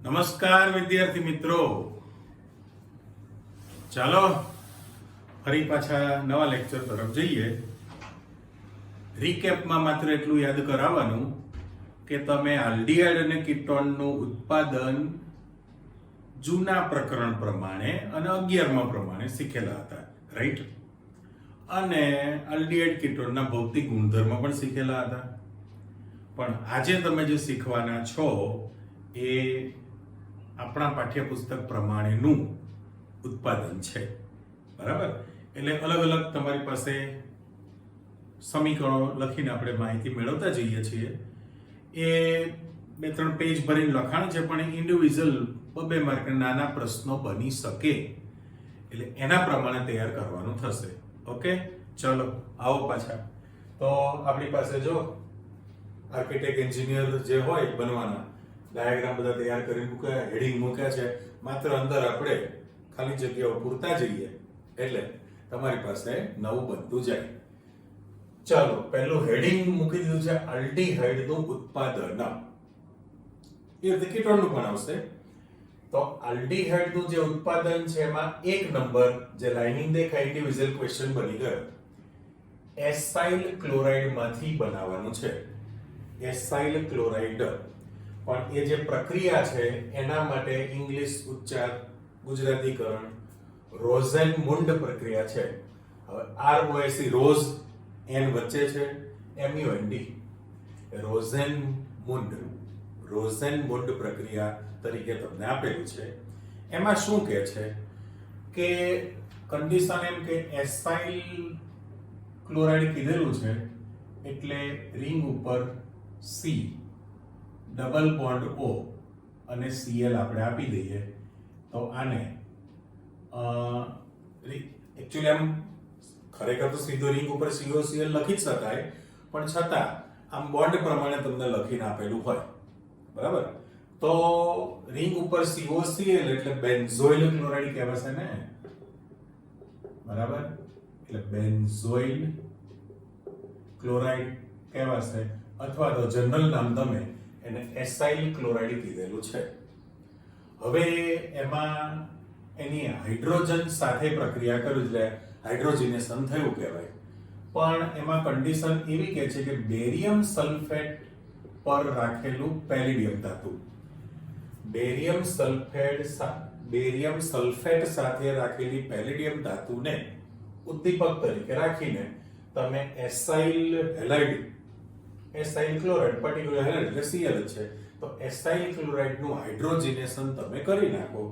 નમસ્કાર વિદ્યાર્થી મિત્રો, ચાલો ફરી પાછા નવા લેક્ચર તરફ જઈએ. રીકેપમાં માત્ર એટલું યાદ કરાવવાનું કે તમે આલ્ડીહાઇડ અને કીટોનનું ઉત્પાદન જૂના પ્રકરણ પ્રમાણે અને 11મા પ્રમાણે શીખેલા હતા, રાઈટ? અને આલ્ડીહાઇડ કીટોનના ભૌતિક ગુણધર્મ પણ શીખેલા હતા. પણ આજે તમે જે શીખવાના છો એ આપણા પાઠ્યપુસ્તક પ્રમાણેનું ઉત્પાદન છે, બરાબર? એટલે અલગ અલગ તમારી પાસે સમીકરણો લખીને આપણે માહિતી મેળવતા જઈએ છીએ. એ 2-3 પેજ ભરીને લખાણ છે, પણ ઇન્ડિવિજ્યુઅલ 2 માર્કના નાના પ્રશ્નો બની શકે, એટલે એના પ્રમાણે તૈયાર કરવાનું થશે. ઓકે, ચલો આવો પાછા. તો આપણી પાસે જો આર્કિટેક્ટ એન્જિનિયર જે હોય બનવાના ડાયાગ્રામ બધા તૈયાર કરી મૂક્યા, હેડિંગ મૂક્યા છે. માત્ર અંદર આપણે ખાલી જગ્યાઓ પૂરતા જઈએ એટલે તમારી પાસે નવું બનતું જાય. ચાલો, પહેલું હેડિંગ મૂકી દીધું છે આલ્ડીહાઇડનું ઉત્પાદન. એ રીતે કીટોનનું પણ આવશે. તો આલ્ડીહાઇડનું જે ઉત્પાદન છે એમાં 1 નંબર જે લાઇનિંગ દેખાય ઇન્ડિવિડ્યુઅલ ક્વેશ્ચન બની ગયો. એસાઇલ ક્લોરાઇડ માંથી બનાવવાનું છે. એસાઇલ ક્લોરાઇડ, પણ એ જે પ્રક્રિયા છે એના માટે ઇંગ્લિશ ઉચ્ચાર ગુજરાતીકરણ રોઝેનમુન્ડ પ્રક્રિયા છે. હવે ROC રોઝ એન વચ્ચે છે, MUND રોઝેનમુન્ડ પ્રક્રિયા તરીકે તમને આપેલું છે. એમાં શું કહે છે કે કન્ડિશન એમ કે એસાઇલ ક્લોરાઇડ કીધેલું છે એટલે રિંગ ઉપર C ડબલ બોન્ડ O અને Cl આપણે આપી દઈએ તો આને એકચ્યુઅલી આમ ખરેખર તો સીધો રિંગ ઉપર COCl લખી જ શકાય, પણ છતાં આમ બોન્ડ પ્રમાણે તમને લખીને આપેલું હોય, બરાબર? તો રિંગ ઉપર COCl એટલે બેન્ઝોઇલ ક્લોરાઇડ કહેવાશે ને, બરાબર? એટલે બેન્ઝોઇલ ક્લોરાઇડ કહેવાશે, અથવા તો જનરલ નામ તમે એને એસાઇલ ક્લોરાઇડ કીધેલું છે. હવે એમાં એની હાઇડ્રોજન સાથે પ્રક્રિયા કરી એટલે હાઇડ્રોજનેશન થયું કહેવાય. પણ એમાં કન્ડિશન એવી કે છે કે બેરિયમ સલ્ફેટ પર રાખેલું પેલિડિયમ ધાતુ, બેરિયમ સલ્ફેટ સાથે રાખેલી પેલિડિયમ ધાતુને ઉદ્દીપક તરીકે રાખીને તમે એસાઇલ ક્લોરાઇડ પર્ટિક્યુલર હેલાઇડ એટલે Cl છે, તો એસાઇલ ક્લોરાઇડ નું હાઇડ્રોજનેશન તમે કરી નાખો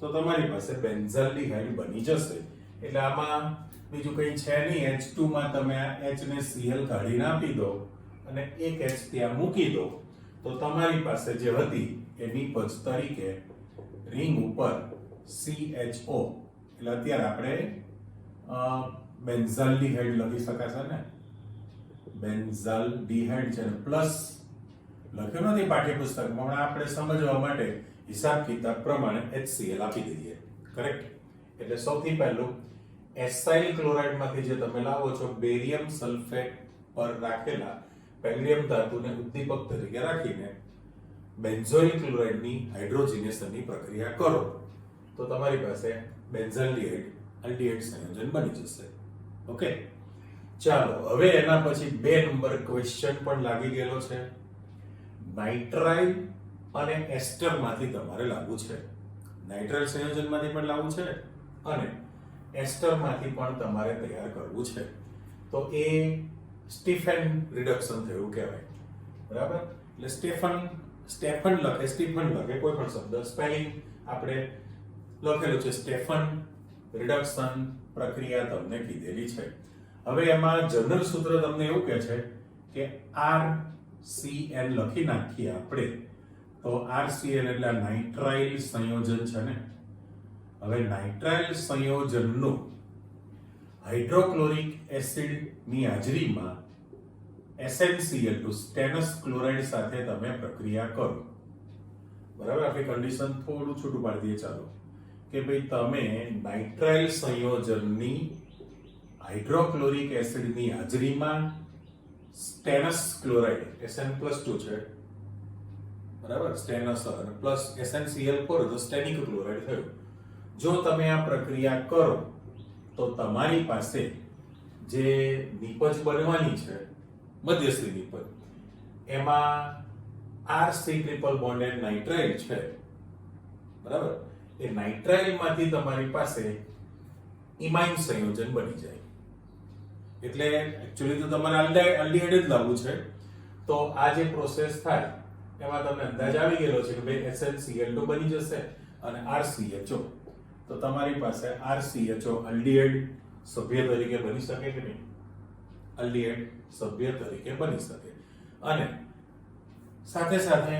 તો તમારી પાસે બેન્ઝાલ્ડીહાઇડ બની જશે. એટલે આમાં બીજું કંઈ છે નહીં, H2 માં તમે આ H ને Cl કાઢીને આપી દો અને એક H ત્યાં મૂકી દો તો તમારી પાસે જે હતી એની પદ તરીકે રિંગ ઉપર CHO, એટલે અત્યારે આપણે બેન્ઝાલ્ડીહાઇડ લખી શકાશે ને, બેન્ઝાલ્ડીહાઇડ છે પ્લસ લખ્યું નથી પાઠ્યપુસ્તકમાં, પણ આપણે સમજવા માટે હિસાબ કિતાબ પ્રમાણે HCl આપી દઈએ, કરેક્ટ? એટલે સૌથી પહેલું એસાઇલ ક્લોરાઇડ માંથી જે તમે લાવો છો બેરિયમ સલ્ફેટ પર રાખેલા પેલિડિયમ ધાતુને ઉદ્દીપક તરીકે રાખીને બેન્ઝોઇલ ક્લોરાઇડની હાઇડ્રોજનેશનની પ્રક્રિયા કરો તો તમારી પાસે બેન્ઝાલ્ડીહાઇડ આલ્ડીહાઇડ સંયોજન બની જશે. ઓકે, ચાલો હવે એના પછી 2 નંબર ક્વેશ્ચન પણ લાગી ગયેલો છે. નાઇટ્રાઇલ અને એસ્ટર માંથી તમારે લાવવું છે. નાઇટ્રાઇલ સંયોજન માંથી પણ લાવવું છે અને એસ્ટર માંથી પણ તમારે તૈયાર કરવું છે. તો એ સ્ટીફન રિડક્શન થયું કહેવાય, બરાબર? એટલે સ્ટેફન લખે કોઈ પણ શબ્દ સ્પેલિંગ આપણે લખેલું છે, સ્ટેફન રિડક્શન પ્રક્રિયા તમને કીધેલી છે. હવે એમાં જનરલ સૂત્ર તમને એવું કહે છે કે RCl લખી નાખીએ આપણે તો RCl એટલે નાઇટ્રાઇલ સંયોજન છે ને. હવે નાઇટ્રાઇલ સંયોજનનું હાઇડ્રોક્લોરિક એસિડ ની હાજરીમાં SnCl2 સ્ટેનસ ક્લોરાઇડ સાથે તમે પ્રક્રિયા કરો, બરાબર? આપણી કન્ડિશન થોડું છૂટું પાડી દઈએ, ચાલો, કે ભાઈ તમે નાઇટ્રાઇલ સંયોજનની હાઇડ્રોક્લોરિક એસિડની હાજરીમાં સ્ટેનસ ક્લોરાઇડ Sn+2 છે બરાબર, સ્ટેનસ અને પ્લસ SnCl4 તો સ્ટેનિક ક્લોરાઇડ થયું. જો તમે આ પ્રક્રિયા કરો તો તમારી પાસે જે નિપજ બનવાની છે, મધ્યસ્થી નિપજ, એમાં RC triple bond and nitrile છે, બરાબર. એ નાઇટ્રાઇલ માંથી તમારી પાસે ઇમાઇન સંયોજન બની જાય. એટલે એક્ચ્યુઅલી તો તમારે આલ્ડીહાઇડ જ લાવવું છે. તો આ જે પ્રોસેસ થાય એમાં તમને અંદાજ આવી ગયેલો છે કે ભાઈ SnCl2 બની જશે અને RCHO. તો તમારી પાસે RCHO આલ્ડીહાઇડ સભ્ય તરીકે બની શકે કે નહીં? આલ્ડીહાઇડ સભ્ય તરીકે બની શકે. અને સાથે સાથે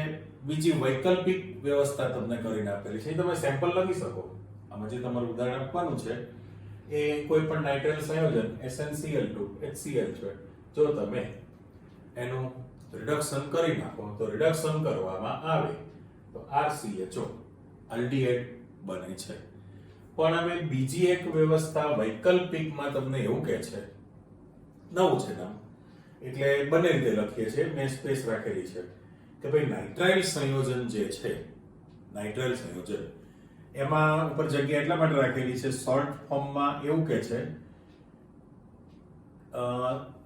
બીજી વૈકલ્પિક વ્યવસ્થા તમને કરીને આપેલી છે. તમે સેમ્પલ લખી શકો. આમાં જે તમારું ઉદાહરણ આપવાનું છે એ કોઈ પણ નાઇટ્રાઇલ સંયોજન SnCl2 HCl છે. જો તમે એનું રિડક્શન કરી નાખો તો રિડક્શન કરવામાં આવે તો RCHO આલ્ડીહાઇડ બને છે. પણ અમે બીજી એક વ્યવસ્થા વૈકલ્પિકમાં તમને એવું કહે છે, નવું છે નામ, એટલે બંને રીતે લખીએ છીએ, મેં સ્પેસ રાખેલી છે કે ભાઈ નાઇટ્રાઇલ સંયોજન જે છે, નાઇટ્રાઇલ સંયોજન એમાં ઉપર જગ્યા એટલા માટે રાખેલી છે, શોર્ટ ફોર્મમાં એવું કહે છે,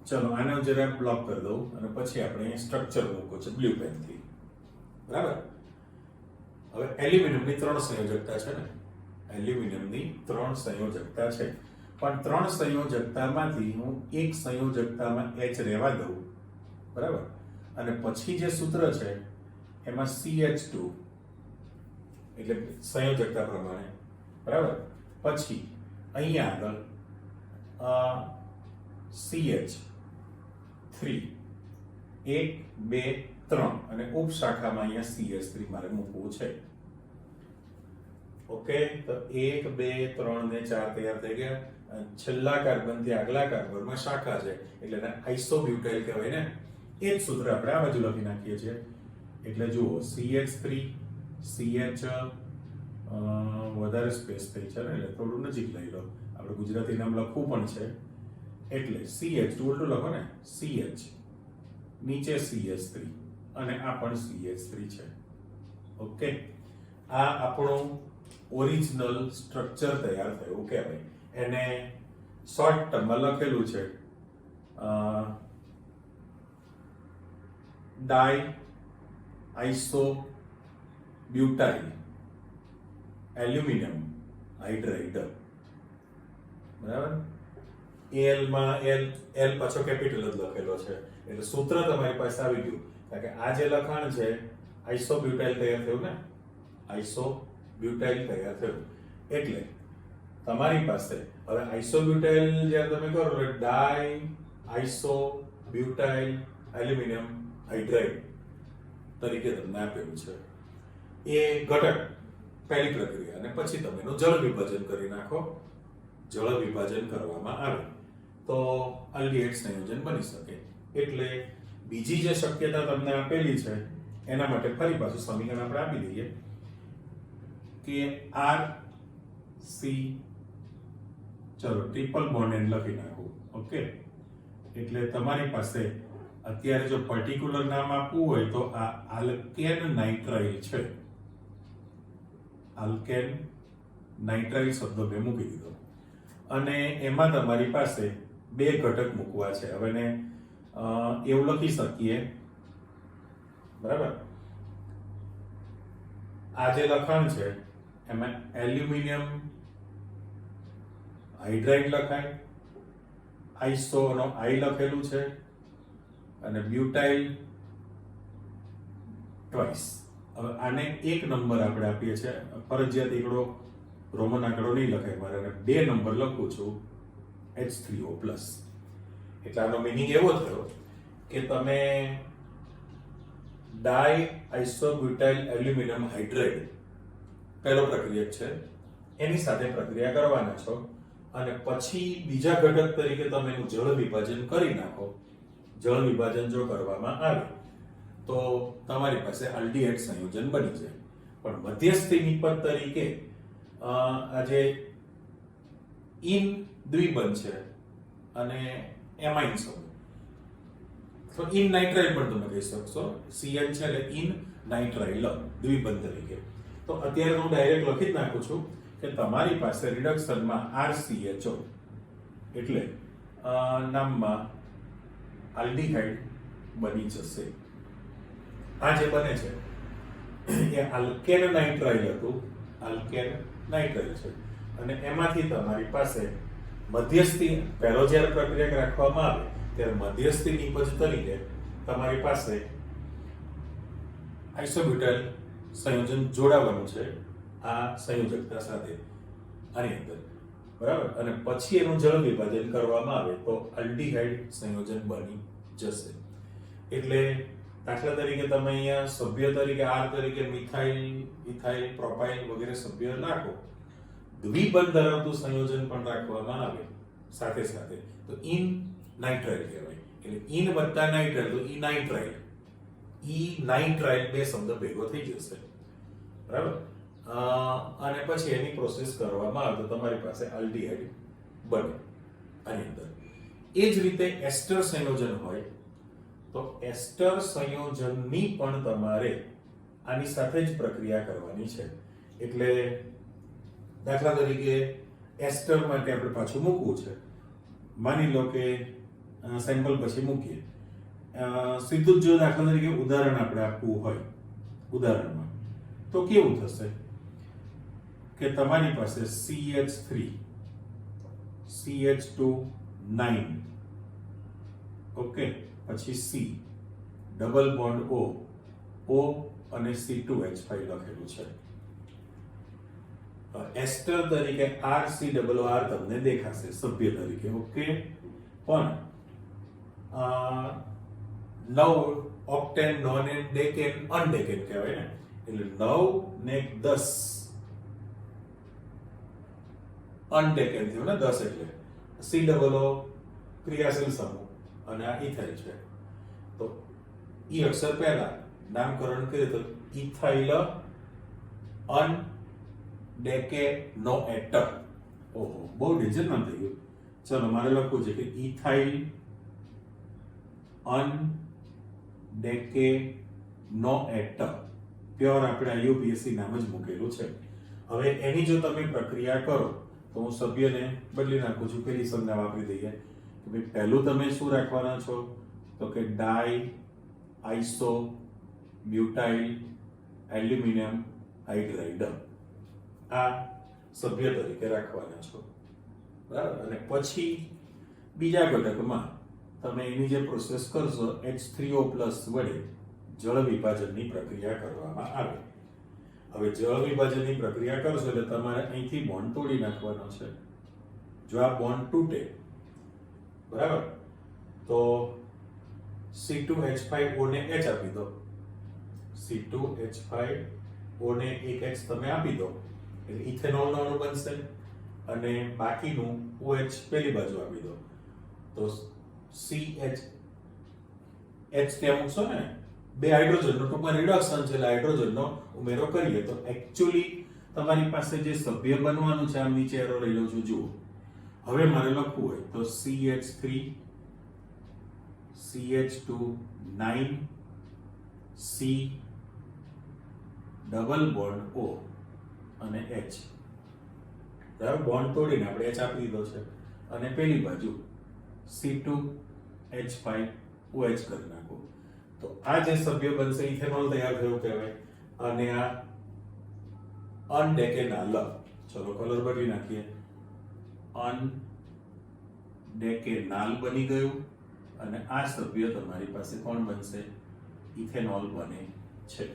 ચલો આને હું જરા બ્લોક કરી દઉં અને પછી આપણે સ્ટ્રક્ચર મૂકો છે બ્લુ પેનથી, બરાબર. હવે એલ્યુમિનિયમની 3 સંયોજકતા છે ને, એલ્યુમિનિયમની 3 સંયોજકતા છે, પણ 3 સંયોજકતામાંથી હું એક સંયોજકતામાં H રહેવા દઉં, બરાબર, અને પછી જે સૂત્ર છે એમાં CH2 એટલે સંયોજકતા પ્રમાણે, બરાબર, પછી અહીંયા આગળ CH3 1 2 3 અને ઉપશાખામાં અહીંયા CH3 મારે મૂકવું છે. ઓકે, તો 1 2 3 ને 4 તૈયાર થઈ ગયા. છેલ્લા કાર્બન થી આગલા કાર્બનમાં શાખા છે એટલે એને આઇસોબ્યુટાઇલ કહેવાય ને. એ જ સૂત્ર આપણે આ બાજુ લખી નાખીએ છીએ. એટલે જુઓ CH3 CH વધારે સ્પેસ થઈ છે ને, એટલે થોડું નજીક લઈ લો. આપણે ગુજરાતી નામ લખવું પણ છે એટલે CH ઉલટું લખો ને, CH નીચે CH3 અને આ પણ CH3 છે. ઓકે, આ આપણું ઓરિજિનલ સ્ટ્રક્ચર તૈયાર થયું કહેવાય. એને શોર્ટ ટર્મમાં લખેલું છે ડાઈ આઇસો બ્યુટાઇલ એલ્યુમિનિયમ હાઇડ્રાઇડ, બરાબર. એલ માં એલ પાછો કેપિટલ જ લખેલો છે એટલે સૂત્ર તમારી પાસે આવી ગયું. કારણ કે આ જે લખાણ છે આઇસોબ્યુટાઇલ તૈયાર થયું ને, આઇસોબ્યુટાઇલ તૈયાર થયું એટલે તમારી પાસે હવે આઇસોબ્યુટાઇલ જ્યારે તમે કરો એટલે ડાઈ આઇસોબ્યુટાઇલ એલ્યુમિનિયમ હાઇડ્રાઇડ તરીકે તમને આપેલું છે. એ ઘટક પહેલી પ્રક્રિયા અને પછી તમે એનું જળ વિભાજન કરી નાખો. જળ વિભાજન કરવામાં આવે તો આલ્ડીહાઇડ સંયોજન બની શકે. એટલે બીજી જે શક્યતા તમને આપેલી છે એના માટે ફરી પાછું સમીકરણ આપણે આપી દઈએ કે RC, ચલો ટ્રિપલ બોન્ડ એન્ડ લખી નાખું. ઓકે, એટલે તમારી પાસે અત્યારે જો પર્ટિક્યુલર નામ આપવું હોય તો આ આલ્કેન નાઇટ્રાઇલ છે. આલ્કેન નાઇટ્રાઇલ શબ્દ મેં મૂકી દીધો અને એમાં તમારી પાસે 2 ઘટક મૂકવા છે. હવે ને એવું લખી શકીએ, બરાબર, આ જે લખાણ છે એમાં એલ્યુમિનિયમ હાઇડ્રાઇડ લખાય, આઇસો નો આઈ લખેલું છે અને બ્યુટાઇલ ટ્વાઇસ. હવે આને 1 નંબર આપણે આપીએ છીએ, ફરજિયાત એકડો રોમન આંકડો નહીં લખાય મારે, અને 2 નંબર લખું છું H3O+. એટલે આનો મીનિંગ એવો થયો કે તમે ડાઈ આઇસોબ્યુટાઇલ એલ્યુમિનિયમ હાઇડ્રાઇડ પહેલો પ્રક્રિયક છે એની સાથે પ્રક્રિયા કરવાના છો અને પછી બીજા ઘટક તરીકે તમે એનું જળ વિભાજન કરી નાખો. જળ વિભાજન જો કરવામાં આવે તો તમારી પાસે આલ્ડીહાઇડ સંયોજન બની જાય. પણ મધ્યસ્થી નિપજ તરીકે આ જે ઇન દ્વિબંધ છે અને એમાઇન સમૂહ, તો ઇન નાઇટ્રાઇલ પણ તમે કહી શકશો. Cl છે એટલે ઇન નાઇટ્રાઇલ દ્વિબંધ તરીકે. તો અત્યારે હું ડાયરેક્ટ લખી જ નાખું છું કે તમારી પાસે રિડક્શનમાં RCHO એટલે નામમાં આલ્ડીહાઇડ બની જશે. આ જે બને છે એ આલ્કેન નાઇટ્રાઇલ હતું, આલ્કેન નાઇટ્રાઇલ છે અને એમાંથી તમારી પાસે મધ્યસ્થી પહેલો જ્યારે પ્રક્રિયા રાખવામાં આવે ત્યારે મધ્યસ્થી નિપજ તરીકે તમારી પાસે આઇસોબ્યુટાઇલ સંયોજન જોડાવાનું છે આ સંયોજકતા સાથે આની અંદર, બરાબર. અને પછી એનું જળ વિભાજન કરવામાં આવે તો આલ્ડીહાઇડ સંયોજન બની જશે. એટલે દાખલા તરીકે તમે અહીંયા સભ્ય તરીકે R તરીકે મિથાઇલ, ઇથાઇલ, પ્રોપાઇલ વગેરે સભ્ય નાખો, દ્વિબંધ ધરાવતું સંયોજન પણ રાખવામાં આવે સાથે સાથે તો ઇન નાઇટ્રાઇલ કહેવાય. એટલે ઇન વત્તા નાઇટ્રાઇલ તો ઈ નાઇટ્રાઇલ, ઈ નાઇટ્રાઇલ બે શબ્દ ભેગો થઈ જશે, બરાબર. અને પછી એની પ્રોસેસ કરવામાં આવે તો તમારી પાસે આલ્ડીહાઇડ બને આની અંદર. એ જ રીતે એસ્ટર સંયોજન હોય તો એસ્ટર સંયોજનની પણ તમારે આની સાથે જ પ્રક્રિયા કરવાની છે. એટલે દાખલા તરીકે એસ્ટર માટે આપણે પાછું મૂકવું છે, માની લો કે સેમ્પલ પછી મૂકીએ. સીધું જ જો દાખલા તરીકે ઉદાહરણ આપણે આપવું હોય, ઉદાહરણમાં તો કેવું થશે કે તમારી પાસે CH3 CH2 9 ઓકે, પછી C ડબલ બોન્ડ O અને C2H5 લખેલું છે. એસ્ટર તરીકે RCRR તમને દેખાશે સભ્ય તરીકે, ઓકે. પણ 9 ઓક્ટેન, નોનેન, ડેકેન, અનડેકેન કહેવાય ને. એટલે 9 ને 10 અનડેકેન થયું ને, 10 એટલે COO ક્રિયાશીલ સમૂહ અને આ ઇથાઇલ છે. તો ઈ અક્ષર પહેલા નામકરણ કરીએ તો ઇથાઇલ અનડેકેનોએટર. ઓહો, બહુ ડેન્જર નામ થઈ ગયું. ચલો મારે લખવું છે કે ઇથાઇલ અનડેકેનોએટર. પ્યોર આપણે UPSC નામ જ મૂકેલું છે. હવે એની જો તમે પ્રક્રિયા કરો તો હું સભ્યને બદલી નાખું છું. પેલી સંજ્ઞા વાપરી દઈએ કે ભાઈ પહેલું તમે શું રાખવાના છો તો કે ડાઈ આઇસો બ્યુટાઇલ એલ્યુમિનિયમ હાઇડ્રાઇડ આ સભ્ય તરીકે રાખવાના છો, બરાબર. અને પછી બીજા ઘટકમાં તમે એની જે પ્રોસેસ કરશો H3O+ વડે જળ વિભાજનની પ્રક્રિયા કરવામાં આવે. હવે જળ વિભાજનની પ્રક્રિયા કરશો એટલે તમારે અહીંથી બોન્ડ તોડી નાખવાનો છે. જો આ બોન્ડ તૂટે, બરાબર, તો C2H5O ને H આપી દો, C2H5O ને એક H તમે આપી દો એટલે ઇથેનોલ અણુ બનશે અને બાકીનું OH પેલી બાજુ આપી દો તો CH ત્યાં મૂકશો ને, બે હાઇડ્રોજનનો ટૂંકમાં રિડક્શન છે એટલે હાઇડ્રોજનનો ઉમેરો કરીએ તો એકચ્યુઅલી તમારી પાસે જે સભ્ય બનવાનું છે, આમ નીચે એરો લઈ લઉં છું, જુઓ. હવે મારે લખવું હોય તો CH3 CH2 9 C double bond O અને H. બરાબર, બોન્ડ તોડીને આપણે H આપી દીધો છે અને પેલી બાજુ C2H5OH કરી નાખો તો આ જે સભ્ય બનશે ઇથેનોલ તૈયાર થયો કહેવાય. અને આ અનડેકેનાલ, ચલો કલર બદલી નાખીએ, અનડેકેનાલ બની ગયું અને આ સભ્ય તમારી પાસે કોણ બનશે? ઇથેનોલ બને છે.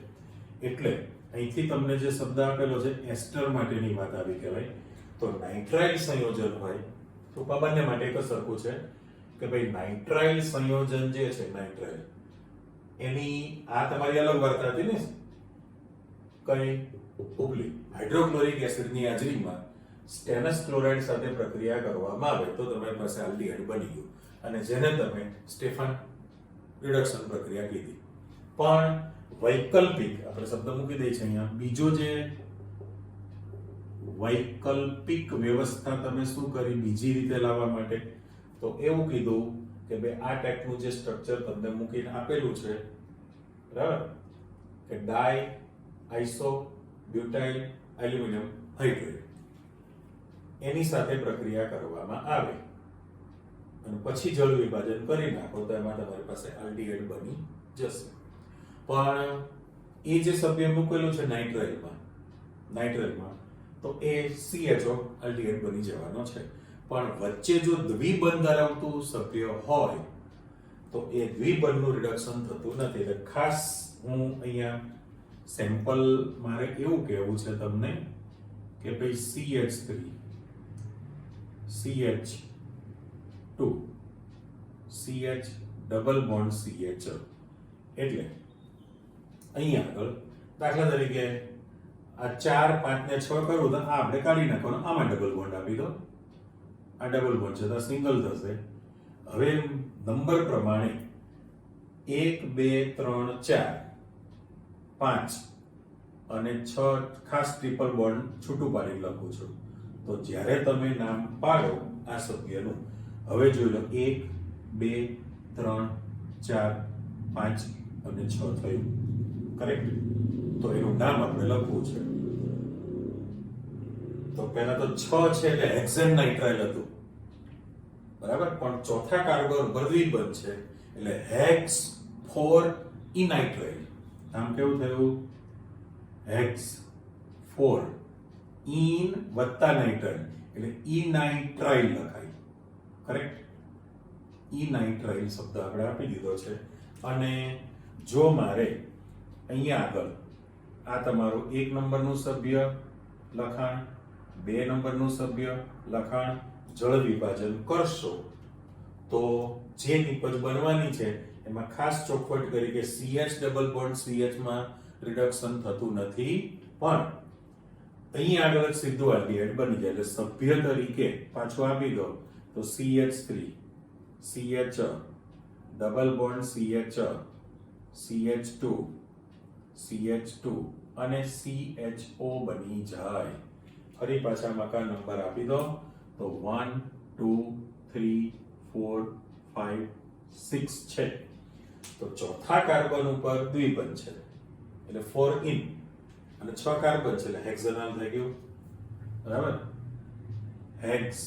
એટલે અહીંથી તમને જે શબ્દ આપેલો છે એસ્ટર માટેની વાત આવી કહેવાય. તો નાઇટ્રાઇલ સંયોજન હોય તો બંને માટે એક જ સરખું છે કે ભાઈ નાઇટ્રાઇલ સંયોજન જે છે નાઇટ્રાઇલ એની આ તમારી અલગ વાર્તા હતી ને, કઈ ઉપલી હાઇડ્રોક્લોરિક એસિડની હાજરીમાં સ્ટેનસ ક્લોરાઇડ સાથે પ્રક્રિયા કરવામાં આવે તો તમારી પાસે આલ્ડીહાઇડ બની ગયું અને જેને તમે સ્ટેફન રિડક્શન પ્રક્રિયા કીધી. પણ વૈકલ્પિક આપણે શબ્દ મૂકી દઈએ છીએ અહીંયા, બીજો જે વૈકલ્પિક વ્યવસ્થા તમે શું કરી બીજી રીતે લાવવા માટે, તો એવું કીધું કે ભાઈ આ ટાઈપનું જે સ્ટ્રક્ચર તમને મૂકીને આપેલું છે, બરાબર, કે ડાય આઇસો બ્યુટાઇલ એલ્યુમિનિયમ હાઇડ્રેટ એની સાથે પ્રક્રિયા કરવામાં આવે અને પછી જળ વિભાજન કરી નાખો તો એમાં તમારી પાસે આલ્ડીહાઇડ બની જશે. પણ એ જે સભ્ય મૂકેલું છે નાઇટ્રાઇલમાં તો એ CHO આલ્ડીહાઇડ બની જવાનો છે. પણ વચ્ચે જો દ્વિબંધ ધરાવતું સભ્ય હોય તો એ દ્વિબંધનું રિડક્શન થતું નથી. એટલે ખાસ હું અહીંયા સેમ્પલ મારે એવું કહેવું છે તમને કે ભાઈ CH3 CH2 CH double bond CH એટલે અહીંયા આગળ દાખલા તરીકે આ 4 5 ને 6 કરું તો આ આપણે કાઢી નાખવાનો, આમાં ડબલ બોન્ડ આપી દો, આ ડબલ બોન્ડ છે તો સિંગલ થશે. હવે નંબર પ્રમાણે 1 2 3 4 5 અને 6 ખાસ ટ્રિપલ બોન્ડ છૂટું પાડી લખું છું. તો જ્યારે તમે નામ પાડો આ સભ્યનું, હવે જોઈ લો 1 2 3 4 5 અને 6 થયું, કરેક્ટ? તો એનું નામ આપણે લખવું છે. તો પહેલા તો 6 છે એટલે હેક્સેન નાઇટ્રાઇલ હતું, બરાબર? પણ ચોથા કાર્બન ઉપર દ્વિબંધ છે એટલે હેક્સ 4 ઇનાઇટ્રાઇલ. નામ કેવું થયું? હેક્સ 4 ઇન વત્તા નાઇટ્રાઇલ એટલે ઇનાઇટ્રાઇલ લખાય, કરેક્ટ? ઇનાઇટ્રાઇલ શબ્દ આપણે આપી દીધો છે. અને જો મારે અહીંયા આગળ આ તમારું 1 નંબરનું સભ્ય લખાણ, 2 નંબરનું સભ્ય લખાણ જળ વિભાજન કરશો તો જે નિપજ બનવાની છે એમાં ખાસ ચોખવટ કરી કે CH ડબલ બોન્ડ CH માં રિડક્શન થતું નથી, પણ અહીં આગળ સીધું આલ્ડીહાઇડ બની જાય. એટલે સભ્ય તરીકે પાછું આપી દો તો CH3 CH double bond CH CH2 CH2 અને CHO બની જાય. ફરી પાછા મકા નંબર આપી દો તો 1 2 3 4 5 6 છે. તો ચોથા કાર્બન ઉપર દ્વિબંધ છે એટલે 4 ઇન અને 6 કાર્બન છે એટલે હેક્ઝેનલ થઈ ગયું, બરાબર? હેક્સ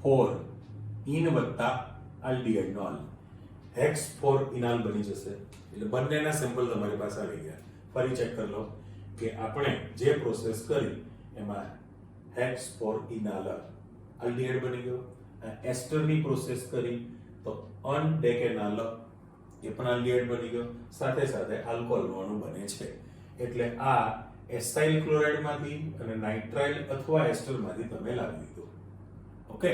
4 ઇન વત્તા આલ્ડીહાઇડ નો આલ, હેક્સ 4 ઇનાલ બની જશે. એટલે બંનેના સેમ્પલ તમારી પાસે આવી ગયા. ફરી ચેક કરી લો કે આપણે જે પ્રોસેસ કરી એમાં હેક્સ 4 ઇનાલ આલ્ડીહાઇડ બની ગયો. એસ્ટરની પ્રોસેસ કરી તો અનડેકેનાલ એ પણ આલ્ડીહાઇડ બની ગયો, સાથે સાથે આલ્કોહોલનું અણુ બને છે. એટલે આ એસાઇલ ક્લોરાઇડમાંથી અને નાઇટ્રાઇલ અથવા એસ્ટરમાંથી તમે લાવી દીધું. ઓકે,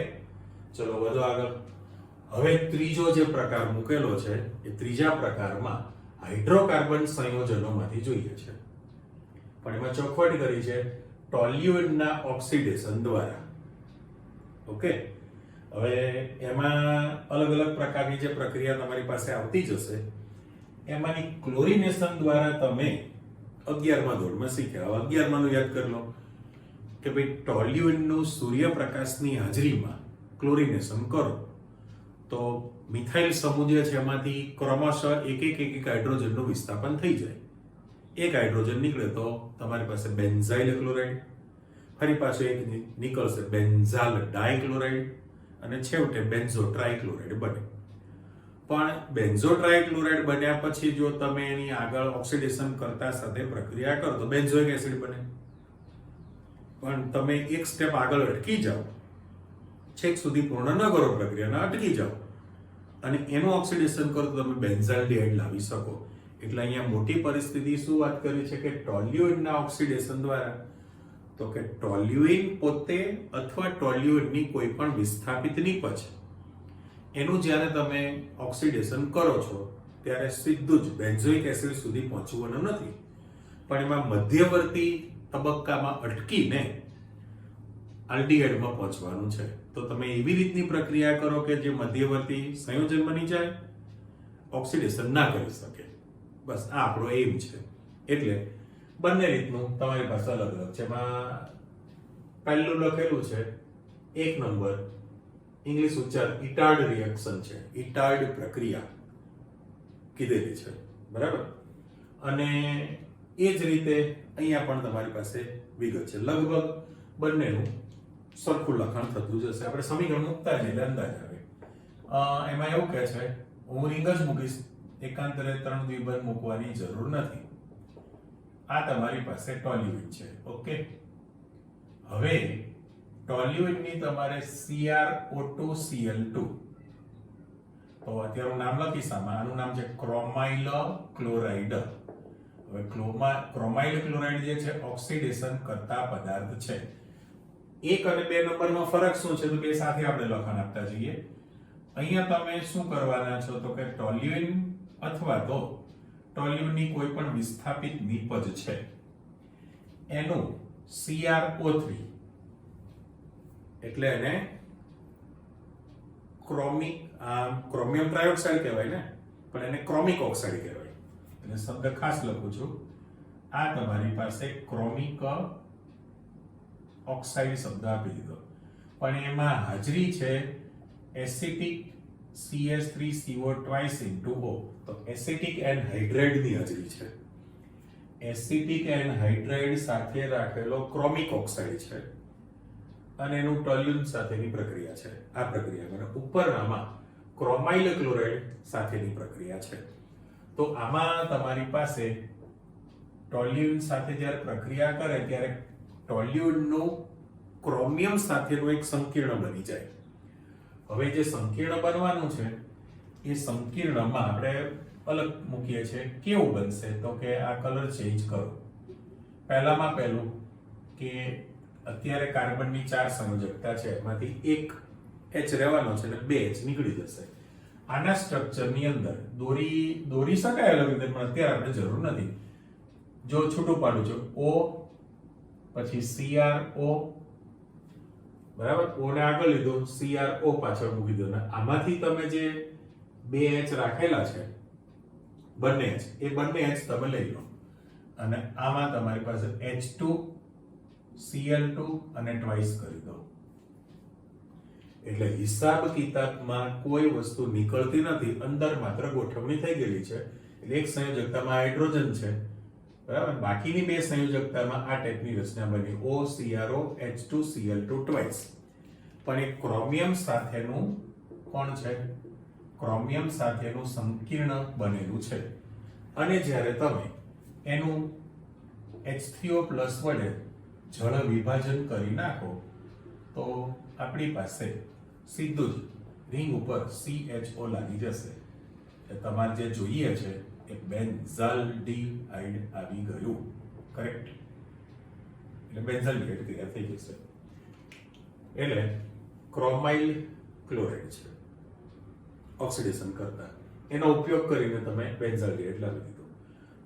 ચલો વધો આગળ. હવે ત્રીજો જે પ્રકાર મૂકેલો છે એ ત્રીજા પ્રકારમાં હાઇડ્રોકાર્બન સંયોજનોમાંથી જોઈએ છે, પણ એમાં ચોખવટ કરી છે ટોલ્યુઇનના ઓક્સિડેશન દ્વારા. ઓકે, હવે એમાં અલગ અલગ પ્રકારની જે પ્રક્રિયા તમારી પાસે આવતી જશે એમાંની ક્લોરિનેશન દ્વારા તમે 11મા ધોરણમાં શીખ્યા. 11માનું યાદ કરી લો કે ભાઈ ટોલ્યુઇનનું સૂર્યપ્રકાશની હાજરીમાં ક્લોરિનેશન કરો તો મિથાઇલ સમૂહ જે છે એમાંથી ક્રમશઃ એક હાઇડ્રોજનનું વિસ્થાપન થઈ જાય. એક હાઇડ્રોજન નીકળે તો તમારી પાસે બેન્ઝાઇલ ક્લોરાઇડ, ફરી પાછું એક નીકળશે બેન્ઝાલ ડાયક્લોરાઇડ અને છેવટે બેન્ઝો ટ્રાઇક્લોરાઇડ બને. પણ બેન્ઝો ટ્રાઇક્લોરાઇડ બન્યા પછી જો તમે એની આગળ ઓક્સિડેશન કરતા સાથે પ્રક્રિયા કરો તો બેન્ઝોઇક એસિડ બને. પણ તમે એક સ્ટેપ આગળ અટકી જાઓ, છેક સુધી પૂર્ણ ન કરો પ્રક્રિયાને, અટકી જાઓ અને એનું ઓક્સિડેશન કરો તો તમે બેન્ઝાલ્ડિહાઇડ લાવી શકો. એટલે અહીંયા મોટી પરિસ્થિતિ શું વાત કરી છે કે ટોલ્યુઇનના ઓક્સિડેશન દ્વારા, તો કે ટોલ્યુઇન પોતે અથવા ટોલ્યુઇનની કોઈ પણ વિસ્થાપિત નિપજ એનું જ્યારે તમે ઓક્સિડેશન કરો છો ત્યારે સીધું જ બેન્ઝોઇક એસિડ સુધી પહોંચવાનું નથી, પણ એમાં મધ્યવર્તી તબક્કામાં અટકીને આલ્ડીહાઇડમાં પહોંચવાનું છે. તો તમે એવી રીતની પ્રક્રિયા કરો કે જે મધ્યવર્તી સંયોજન બની જાય, ઓક્સિડેશન ના કરી શકે. બસ આ આપણો એમ છે. એટલે બંને રીતનું તમારી પાસે અલગ અલગ છે. એમાં પહેલું લખેલું છે 1 નંબર ઇંગ્લિશ ઉચ્ચાર ઇટાર્ડ રિએક્શન છે, ઇટાર્ડ પ્રક્રિયા કીધેલી છે, બરાબર? અને એ જ રીતે અહીંયા પણ તમારી પાસે વિગત છે. લગભગ બંનેનું સરખું લખાણ થતું જશે. આપણે સમીકરણ મૂકતા જઈએ એટલે અંદાજ આવે. એમાં એવું કહે છે, હું રિંગ જ મૂકીશ, એકાંતરે 3 દ્વિબંધ મૂકવાની જરૂર નથી. આ તમારી પાસે ટોલ્યુઇન છે. ઓકે, હવે ટોલ્યુઇનની તમારે CrO2Cl2, તો અત્યારે નામ લખીશ આમાં. આનું નામ છે ક્રોમાઇલ ક્લોરાઇડ. હવે ક્રોમાઇલ ક્લોરાઇડ જે છે ઓક્સિડેશન કરતા પદાર્થ છે. 1 અને 2 નંબરમાં ફરક શું છે? તો બે સાથે આપણે લખાણ આપતા જઈએ. અહીંયા તમે શું કરવાના છો તો કે ટોલ્યુઇન અથવા તો ટોલ્યુઇનની કોઈ પણ વિસ્થાપિત નિપજ છે એનું CrO3 એટલે એને ક્રોમિયમ ટ્રાયોક્સાઇડ કહેવાય ને, પણ એને ક્રોમિક ઓક્સાઇડ કહેવાય. એટલે શબ્દ ખાસ લખું છું. આ તમારી પાસે ક્રોમિક ઓક્સાઇડ શબ્દ આપી દીધો, પણ એમાં હાજરી છે એસિટિક CH3CO2 તો એસિટિક એનહાઇડ્રાઇડની હાજરી છે. એસિટિક એનહાઇડ્રાઇડ સાથે રાખેલો ક્રોમિક ઓક્સાઇડ છે અને એનું ટોલ્યુઇન સાથેની પ્રક્રિયા છે. આ પ્રક્રિયા અને ઉપરનામાં ક્રોમાઇલ ક્લોરાઇડ સાથેની પ્રક્રિયા છે. તો આમાં તમારી પાસે ટોલ્યુઇન સાથે જ્યારે પ્રક્રિયા કરે ત્યારે ટોલ્યુઇનનું ક્રોમિયમ સાથેનું એક સંકીર્ણ બની જાય. હવે જે સંકીર્ણ બનવાનું છે એ સંકીર્ણમાં આપણે અલગ મૂકીએ છીએ. કેવું બનશે તો કે આ કલર ચેન્જ કરો. પહેલામાં પહેલું કે અત્યારે કાર્બનની 4 સંયોજકતા છે, એમાંથી એક H રહેવાનો છે અને 2 H નીકળી જશે. આના સ્ટ્રક્ચરની અંદર દોરી શકાય અલગ રીતે, પણ અત્યારે આપણે જરૂર નથી. જો છૂટું પાડું છું O પછી CrO, બરાબર, O ને આગળ લીધો, CrO પાછળ મૂકી દો. આમાંથી તમે જે 2 H રાખેલા છે બંને H, એ બંને H તમે લઈ લો અને આમાં તમારી પાસે H2Cl2 અને ટ્વાઇસ કરી દો. એટલે હિસાબ કિતાબમાં કોઈ વસ્તુ નીકળતી નથી, અંદર માત્ર ગોઠવણી થઈ ગયેલી છે. એટલે એક સંયોજકતામાં હાઇડ્રોજન છે, બરાબર, બાકીની 2 સંયોજકતામાં આ ટાઈપની રચના બની OCRO H2Cl2 ટ્વાઇસ. પણ એક ક્રોમિયમ સાથેનું કોણ છે? ક્રોમિયમ સાથેનું સંકીર્ણ બનેલું છે. અને જ્યારે તમે એનું H3O+ વડે જળ વિભાજન કરી નાખો તો આપણી પાસે સીધું જ રિંગ ઉપર CHO લાગી જશે. તમારે જે જોઈએ છે એ બેન્ઝાલ્ડીહાઇડ આવી ગયું. કરેક્ટ? એટલે બેન્ઝાલ્ડીહાઇડ તૈયાર થઈ જશે. એટલે ક્રોમાઇલ ક્લોરાઇડ છે ઓક્સિડેશન કરતા, એનો ઉપયોગ કરીને તમે બેન્ઝાલ્ડીહાઇડ લાવી દીધું.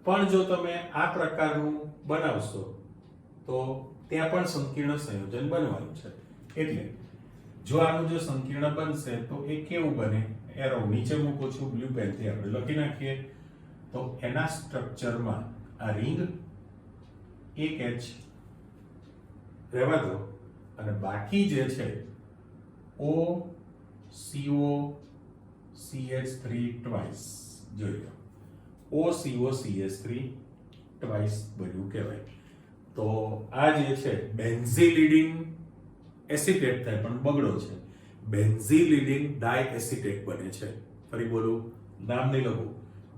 પણ જો તમે આ પ્રકારનું બનાવશો તો ત્યાં પણ સંકીર્ણ સંયોજન બનવાનું છે. એટલે જો આનું જો સંકીર્ણ બનશે તો એ કેવું બને? એરો નીચે મૂકું છું, બ્લુ પેનથી આપણે લખી નાખીએ. તો એના સ્ટ્રક્ચરમાં આ રિંગ 1 H રહેવા દો અને બાકી જે છે OCOCH3 ટ્વાઇસ જોઈ લો. OCOCH3 ટ્વાઇસ બન્યું કહેવાય. તો આ જે છે બેન્ઝિલિડીન એસિટેટ થાય પણ બગડો છે, બેન્ઝિલિડીન ડાયએસિટેટ બને છે. ફરી બોલું, નામ નહીં લખું,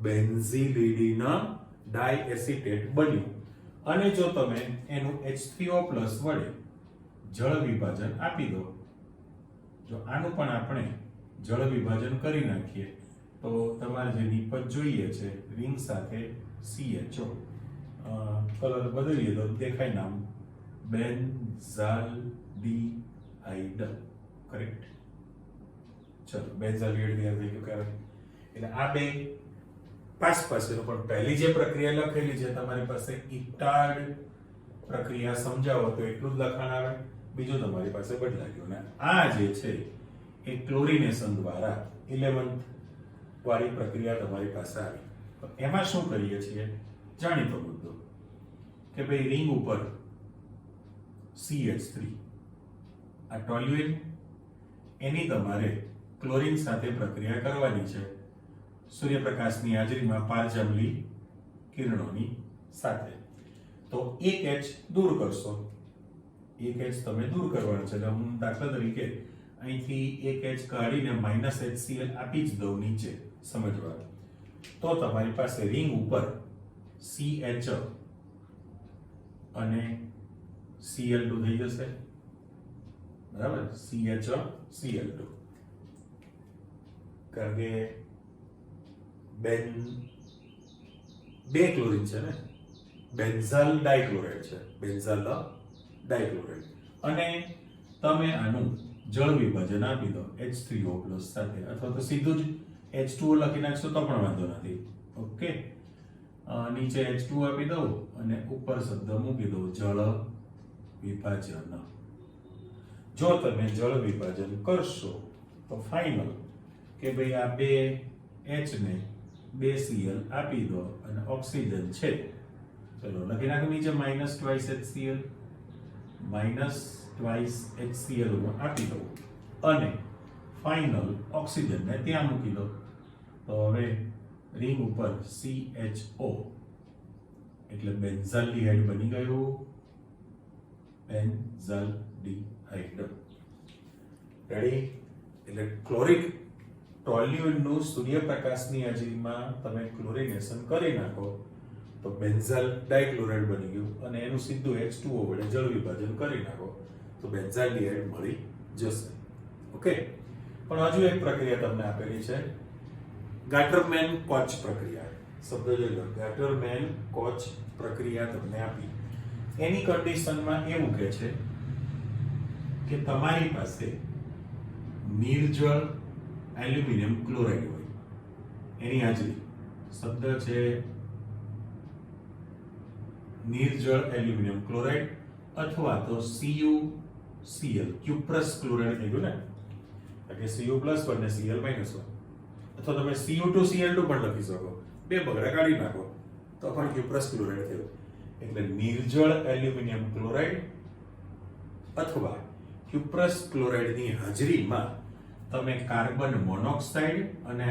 બેન્ઝિલિડીન ડાયએસિટેટ બન્યું. અને જો તમે એનું H3O+ વડે જળ વિભાજન આપી દો, જો આનું પણ આપણે જળ વિભાજન કરી નાખીએ તો તમારે જે નિપજ જોઈએ છે રિંગ સાથે CHO, કલર બદલીએ તો દેખાય નામ બેન્ઝાલ્ડીહાઇડ. કરેક્ટ? ચલો, બેન્ઝાલ્ડીહાઇડ તૈયાર થઈ ગયું કહેવાય. એટલે આ બે પાસેનો પણ પહેલી જે પ્રક્રિયા લખેલી છે તમારી પાસે ઇટાર્ડ પ્રક્રિયા સમજાવો તો એટલું જ લખાણ આવે, બીજું તમારી પાસે બદલાઈ ગયું. ને આ જે છે એ ક્લોરિનેશન દ્વારા 11th વાળી પ્રક્રિયા તમારી પાસે આવી. તો એમાં શું કરીએ છીએ? જાણીતો મુદ્દો કે ભાઈ રિંગ ઉપર CH3 આ ટોલ્યુઇન, એની તમારે ક્લોરીન સાથે પ્રક્રિયા કરવાની છે. સૂર્યપ્રકાશની હાજરીમાં પારજાંબલી કિરણોની સાથે. તો એક H દૂર કરશો, એક H તમે દૂર કરવાનું છે. એટલે હું દાખલા તરીકે અહીંથી એક H કાઢીને -HCl આપી જ દઉં નીચે સમજવા. તો તમારી પાસે રિંગ ઉપર CH અને Cl2 થઈ જશે, બરાબર. CHCl2, કારણ કે બે ક્લોરીન છે ને, બેન્ઝાલ ડાઇક્લોરાઇડ છે, બેન્ઝાલ ડાઇક્લોરાઇડ. અને તમે આનું જળ વિભાજન આપી દો H3O+ સાથે, અથવા તો સીધું જ H2O લખી નાખશો તો પણ વાંધો નથી. ઓકે, નીચે H2 આપી દઉં અને ઉપર શબ્દ મૂકી દઉં જળ વિભાજન. જો તમે જળ વિભાજન કરશો તો ફાઇનલ કે ભાઈ આ બે H ને બે Cl આપી દો અને ઓક્સિજન છે, ચલો લખી નાખો નીચે -2HCl, -2HCl આપી દો અને ફાઇનલ ઓક્સિજન ને ત્યાં મૂકી દો. તો હવે રિંગ ઉપર CHO એટલે બેન્ઝાલ્ડિહાઇડ બની ગયું, બેન્ઝાલ્ડિહાઇડ. રેડી? એટલે ક્લોરિક ટોલ્યુઇનનું સૂર્યપ્રકાશની હાજરીમાં તમે ક્લોરિનેશન કરી નાખો તો બેન્ઝાલ ડાઇક્લોરાઇડ બની ગયું, અને એનું સીધું H2O વડે જળ વિભાજન કરી નાખો તો બેન્ઝાલ્ડિહાઇડ મળી જશે. ઓકે, પણ હજુ એક પ્રક્રિયા તમને આપેલી છે, ગાટરમેન-કોચ પ્રક્રિયા. શબ્દ જોઈ લો, ગાટરમેન-કોચ પ્રક્રિયા તમને આપી. એની કન્ડિશનમાં એવું કહે છે કે તમારી પાસે નિર્જળ એલ્યુમિનિયમ ક્લોરાઇડ હોય, એની હાજરી, શબ્દ છે નિર્જળ એલ્યુમિનિયમ ક્લોરાઇડ, અથવા તો CuCl, ક્યુપ્રસ ક્લોરાઇડ થઈ ગયું ને, એટલે Cu+ અને Cl- અથવા તમે Cu2Cl2 પણ લખી શકો, બે બગડા કાઢી નાખો તો પણ ક્યુપ્રસ ક્લોરાઇડ થયો. એટલે નિર્જળ એલ્યુમિનિયમ ક્લોરાઇડ અથવા ક્યુપ્રસ ક્લોરાઇડની હાજરીમાં તમે કાર્બન મોનોક્સાઇડ અને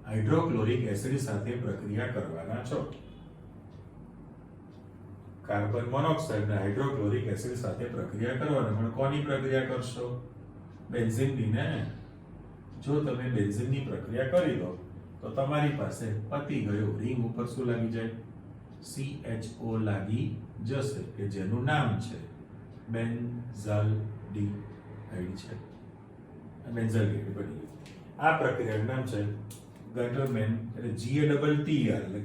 હાઇડ્રોક્લોરિક એસિડ સાથે પ્રક્રિયા કરવાના છો. કાર્બન મોનોક્સાઇડ અને હાઇડ્રોક્લોરિક એસિડ સાથે પ્રક્રિયા કરવાના. પણ કોની પ્રક્રિયા કરશો? બેન્ઝીનની ને. જો તમે બેન્ઝીનની પ્રક્રિયા કરી દો તો તમારી પાસે પતી ગયો. રિંગ ઉપર શું લાગી જાય? CHO લાગી જશે, કે જેનું નામ છે બેન્ઝાલ્ડિહાઇડ છે. બેન્ઝાલ્ડિહાઇડ બની ગયું. આ પ્રક્રિયાનું નામ છે ગાટરમેન, એટલે GATTR એટલે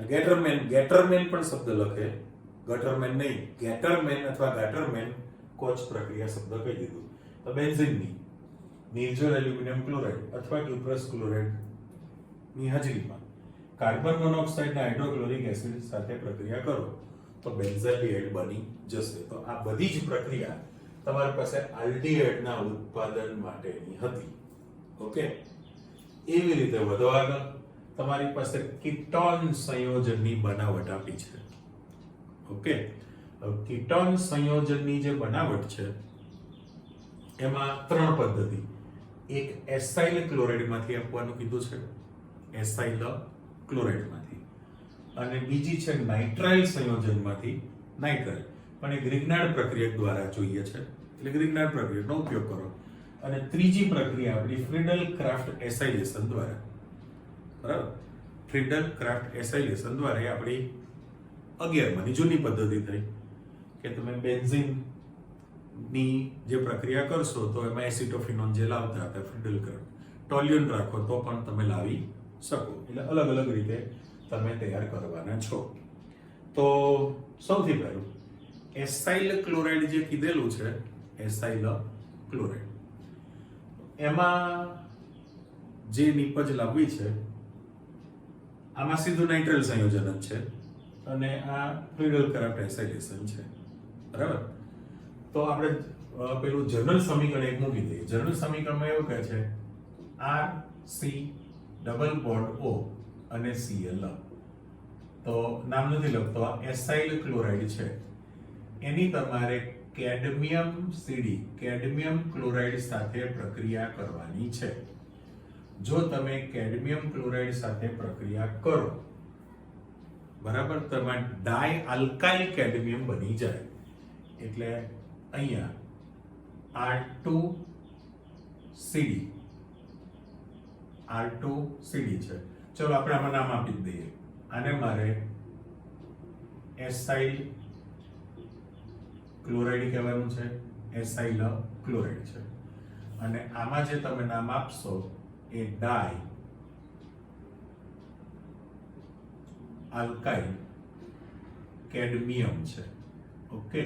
ગેટરમેન. ગેટરમેન પણ શબ્દ લખે, ગટરમેન નહીં, ગેટરમેન અથવા ગાટરમેન કોચ પ્રક્રિયા શબ્દ કહી દીધું. તો બેન્ઝીનની નિર્જળ એલ્યુમિનિયમ ક્લોરાઇડ અથવા ક્યુપ્રસ ક્લોરાઇડ ની હાજરીમાં કાર્બન મોનોક્સાઇડ અને હાઇડ્રોક્લોરિક એસિડ સાથે પ્રક્રિયા કરો તો બેન્ઝાલ્ડિહાઇડ બની જશે. તો આ બધી જ પ્રક્રિયા તમારી પાસે આલ્ડિહાઇડના ઉત્પાદન માટેની હતી. ઓકે, એવી રીતે વધો આગળ તમારી પાસે કીટોન સંયોજનની બનાવટ આપી છે. ઓકે, કીટોન સંયોજનની જે બનાવટ છે એમાં ત્રણ પદ્ધતિ. એક એસાઇલ ક્લોરાઇડમાંથી આપવાનું કીધું છે, એસાઇલ ક્લોરાઇડમાંથી, અને બીજી છે નાઇટ્રાઇલ સંયોજનમાંથી, નાઇટ્રાઇલ. પણ એ ગ્રિગ્નાર્ડ પ્રક્રિયા દ્વારા જોઈએ છે, એટલે ગ્રિગ્નાર્ડ પ્રક્રિયાનો ઉપયોગ કરો. અને ત્રીજી પ્રક્રિયા આપણી ફ્રીડલ ક્રાફ્ટ એસાઇલેશન દ્વારા, બરાબર. ફ્રીડલ ક્રાફ્ટ એસાઇલેશન દ્વારા એ આપણી 11માંની જૂની પદ્ધતિ થઈ કે તમે બેન્ઝીન ની જે પ્રક્રિયા કરશો તો એમાં એસિટોફિનોન જે લાવતા હતા ફ્રીડલ ક્રાફ્ટ, ટોલ્યુઇન રાખો તો પણ તમે લાવી શકો. એટલે અલગ અલગ રીતે તમે તૈયાર કરવાના છો. તો સૌથી પહેલું એસાઇલ ક્લોરાઇડ જે કીધેલું છે, એસાઇલ ક્લોરાઇડ, એમાં જે નિપજ લાવવી છે, આમાં સીધું નાઇટ્રાઇલ સંયોજન જ છે અને આ ફ્રીડલ ક્રાફ્ટ એસાઇલેશન છે, બરાબર. તો આપણે પેલું જનરલ સમીકરણ એક મૂકી દઈએ. જનરલ સમીકરણમાં એવું કહે છે RC ડબલ બોન્ડ O અને Cl. તો નામ નથી લખતો, આ એસાઇલ ક્લોરાઇડ છે, એની તમારે કેડમિયમ CD, કેડમિયમ ક્લોરાઇડ સાથે પ્રક્રિયા કરવાની છે. જો તમે કેડમિયમ ક્લોરાઇડ સાથે પ્રક્રિયા કરો બરાબર, તમારે ડાય આલ્કાઇલ કેડમિયમ બની જાય. એટલે અહીંયા R2CD છે. ચલો આપણે આમાં નામ આપી દઈએ. આને મારે એસાઇલ ક્લોરાઇડ કહેવાનું છે. એસાઇલ ક્લોરાઇડ છે. અને આમાં જે તમે નામ આપશો એ ડાય આલ્કાઇલ કેડમિયમ છે. ઓકે,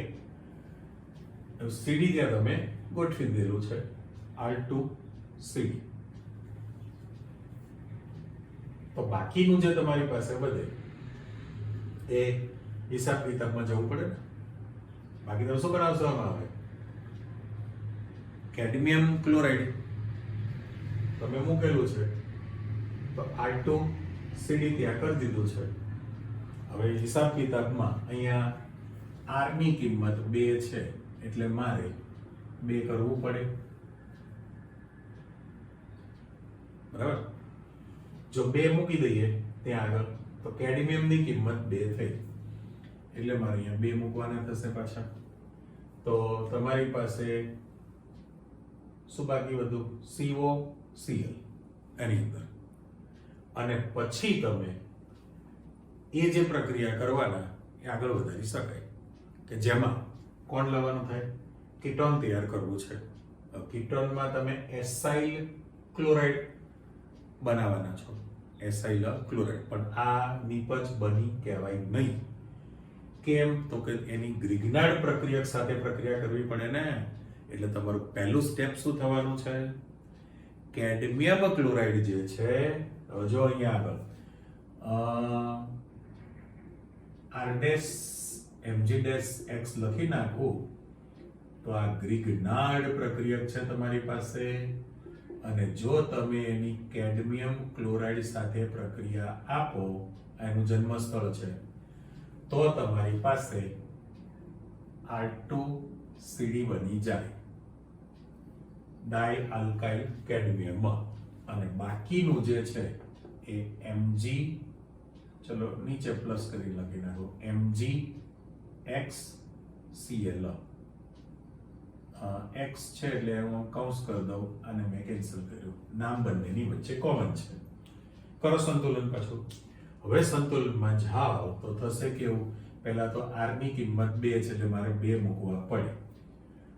સીડી ત્યાં તમે ગોઠવી દેલું છે, R2CD. તો બાકીનું જે તમારી પાસે વધે એ હિસાબ કિતાબમાં જવું પડે ને. બાકી તમે શું બનાવશો? આમાં આવે કેડમિયમ ક્લોરાઇડ તમે મૂકેલું છે, તો R2CD ત્યાં કરી દીધું છે. હવે હિસાબ કિતાબમાં અહીંયા R ની કિંમત 2 છે, એટલે મારે 2 કરવું પડે. બરાબર, જો 2 મૂકી દઈએ ત્યાં આગળ તો કેડમિયમ ની કિંમત 2 થઈ, એટલે મારે અહીંયા 2 મૂકવાના થશે પાછા. તો તમારી પાસે શું બાકી વધુ? COCl એની અંદર. અને પછી તમે એ જે પ્રક્રિયા કરવાના એ આગળ વધારી શકાય, કે જેમાં કોણ લાવવાનું થાય? કીટોન તૈયાર કરવું છે. કીટોનમાં તમે એસાઇલ ક્લોરાઇડ બનાવવાના છો, એસાઇલ ક્લોરાઇડ. પણ આ નિપજ બની કહેવાય નહીં. કેમ? તો કે એની ગ્રિગ્નાર્ડ પ્રક્રિયક સાથે પ્રક્રિયા કરવી પડે ને. એટલે તમારું પહેલું સ્ટેપ શું થવાનું છે? કેડમિયમ ક્લોરાઇડ જે છે, જો અહીંયા આગળ R'-Mg'(X) લખી નાખું તો આ ગ્રિગ્નાર્ડ પ્રક્રિયક છે તમારી પાસે. અને જો તમે એની કેડમિયમ ક્લોરાઇડ સાથે પ્રક્રિયા આપો, એનું જન્મસ્થળ છે, તો તમારી પાસે R2CD બની જાય, ડાય આલ્કાઇલ કેડમિયમ. અને બાકીનું જે છે એ Mg, ચલો નીચે પ્લસ કરી લખી નાખો, Mg(X)Cl. X છે એટલે હું કૌંસ કરી દઉં અને મેં કેન્સલ કર્યું. નામ બંનેની વચ્ચે કોમન છે. કરો સંતુલન પાછું. હવે સંતુલનમાં જાઓ તો થશે કેવું? પહેલા તો R ની કિંમત 2 છે, એટલે મારે 2 મૂકવા પડે.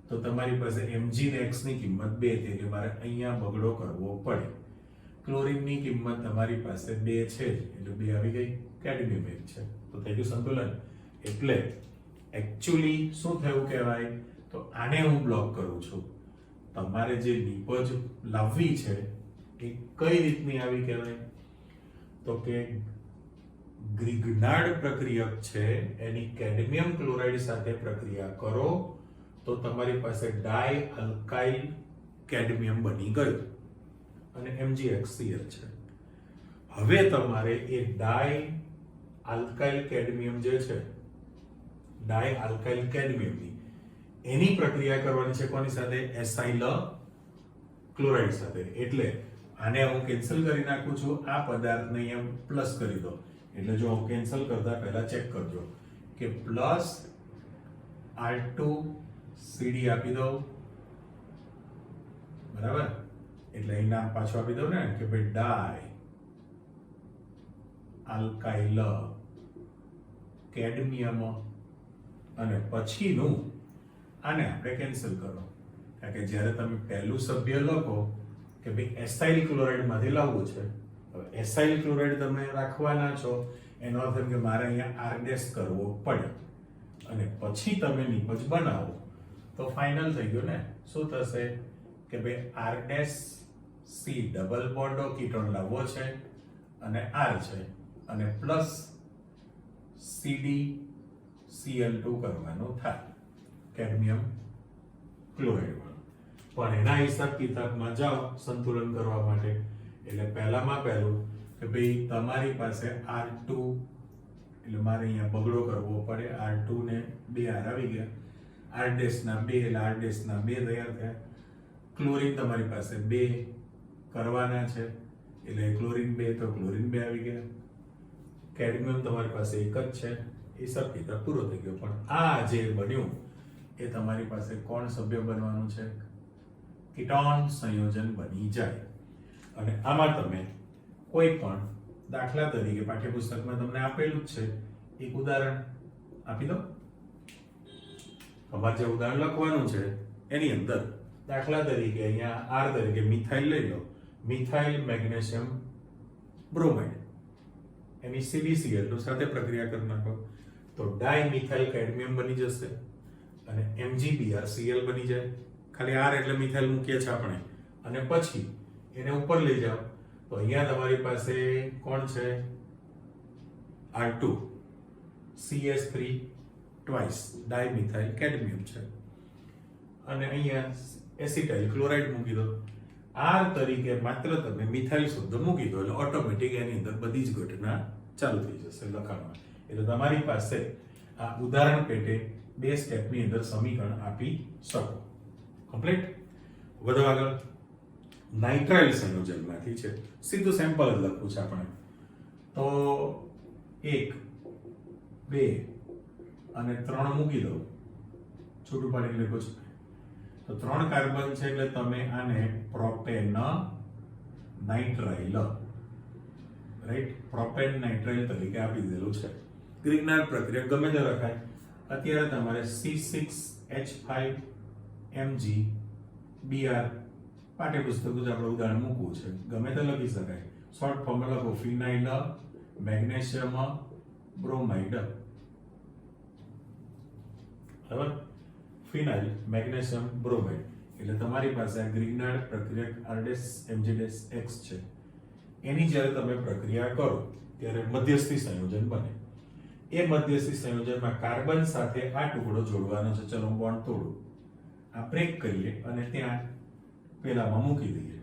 તો તમારી પાસે Mg ને X ની કિંમત 2 થઈ, એટલે મારે અહીંયા બગડો કરવો પડે. ક્લોરીન ની કિંમત તમારી પાસે 2 છે, એટલે 2 આવી ગઈ. કેડમિયમ 1 છે, તો થઈ ગયું સંતુલન. એટલે એકચ્યુઅલી શું થયું કહેવાય? તો આને હું બ્લોક કરું છું. તમારે જે નિપજ લાવવી છે એ કઈ રીતની આવી કહેવાય? તો કે ગ્રિગ્નાર્ડ પ્રક્રિયક છે, એની કેડમિયમ ક્લોરાઇડ સાથે પ્રક્રિયા કરો તો તમારી પાસે ડાય આલ્કાઇલ કેડમિયમ બની ગયું અને MgHCl છે. હવે તમારે એ ડાય આલ્કાઇલ કેડમિયમ જે છે, ડાય આલ્કાઇલ કેડમિયમની એની પ્રક્રિયા કરવાની છે કોની સાથે? એસાઇલ ક્લોરાઇડ સાથે. એટલે આને હું કેન્સલ કરી નાખું છું, આ પદાર્થને અહીંયા પ્લસ કરી દો. એટલે જો હું કેન્સલ કરતા પહેલા ચેક કરજો કે પ્લસ R2CD આપી દઉં, બરાબર? એટલે અહીં નામ પાછું આપી દઉં ને કે ભાઈ ડાય આલ્કાઇલ કેડમિયમ. અને પછીનું આને આપણે કેન્સલ કરો, કારણ કે જ્યારે તમે પહેલું સભ્ય લખો કે ભાઈ એસાઇલ ક્લોરાઇડ માંથી લાવવું છે, હવે એસાઇલ ક્લોરાઇડ તમે રાખવાના છો, એનો અર્થ એમ કે મારે અહીંયા R' કરવો પડે. અને પછી તમે નિપજ બનાવો તો ફાઇનલ થઈ ગયું ને. શું થશે કે ભાઈ R' C double bond ketone લાવવો છે અને R છે, અને પ્લસ CdCl2 કરવાનું થાય કેડમિયમ ક્લોરાઇડ વાળું. પણ એના હિસાબ કિતાબમાં જાઓ સંતુલન કરવા માટે, એટલે પહેલામાં પહેલું કે ભાઈ તમારી પાસે R2, એટલે મારે અહીંયા બગડો કરવો પડે. R2 ને 2 R આવી ગયા, R' ના 2 એટલે R' ના 2 તૈયાર થયા. ક્લોરીન તમારી પાસે 2 કરવાના છે, એટલે ક્લોરીન 2 તો ક્લોરીન 2 આવી ગયા. કેડમિયમ તમારી પાસે એક જ છે, હિસાબ કિતાબ પૂરો થઈ ગયો. પણ આ જે બન્યું એ તમારી પાસે કોણ સભ્ય બનવાનું છે? કીટોન સંયોજન બની જાય. અને આમાં તમે કોઈ પણ દાખલા તરીકે પાઠ્યપુસ્તકમાં તમને આપેલું જ છે, એક ઉદાહરણ આપી દો. તમારે જે ઉદાહરણ લખવાનું છે એની અંદર દાખલા તરીકે અહીંયા આર તરીકે મિથાઇલ લઈ લો. મિથાઇલ મેગ્નેશિયમ બ્રોમાઇડ, એની CbCl2 સાથે પ્રક્રિયા કરી નાખો તો ડાયમિથાઇલ કેડમિયમ બની જશે અને MgBrCl બની જાય. ખાલી આર એટલે મિથાઇલ મૂકીએ છે આપણે. અને પછી એને ઉપર લઈ જાઓ તો અહીંયા તમારી પાસે કોણ છે? R2 CH3 twice dimethyl cadmium છે. અને અહીંયા એસિટાઇલ ક્લોરાઇડ મૂકી દો. આર તરીકે માત્ર તમે મિથાઇલ શબ્દ મૂકી દો એટલે ઓટોમેટિક એની અંદર બધી જ ઘટના ચાલુ થઈ જશે લખાણમાં. એટલે તમારી પાસે આ ઉદાહરણ પેટે 2 સ્ટેપની અંદર સમીકરણ આપી શકો. કમ્પ્લીટ. વધુ આગળ નાઇટ્રાઇલ સંયોજનમાંથી છે, સીધું સેમ્પલ જ લખવું છે આપણે. તો 1 2 અને 3 મૂકી દો, છૂટું પાડીને લખો છો. તો 3 કાર્બન છે એટલે તમે આને propane nitrile, right, propane nitrile તરીકે આપી દીધેલું છે. ગ્રીગનાર પ્રક્રિયા ગમે તે લખાય. અત્યારે તમારે C6H5MgBr પાઠ્યપુસ્તક જ આપણે ઉદાહરણ મૂકવું છે, ગમે તે લખી શકાય. શોર્ટ ફોર્મ લખો ફિનાઇલ મેગ્નેશિયમ બ્રોમાઇડ. બરાબર, ફિનાઇલ મેગ્નેશિયમ બ્રોમાઇડ એટલે તમારી પાસે આ ગ્રીગનાર પ્રક્રિયા R'-MgX છે. એની જ્યારે તમે પ્રક્રિયા કરો ત્યારે મધ્યસ્થી સંયોજન બને. એ મધ્યસ્થી સંયોજનમાં કાર્બન સાથે આ ટુકડો જોડવાનો છે. ચલો બોન્ડ તોડું, આ બ્રેક કરીએ અને ત્યાં પેલામાં મૂકી દઈએ.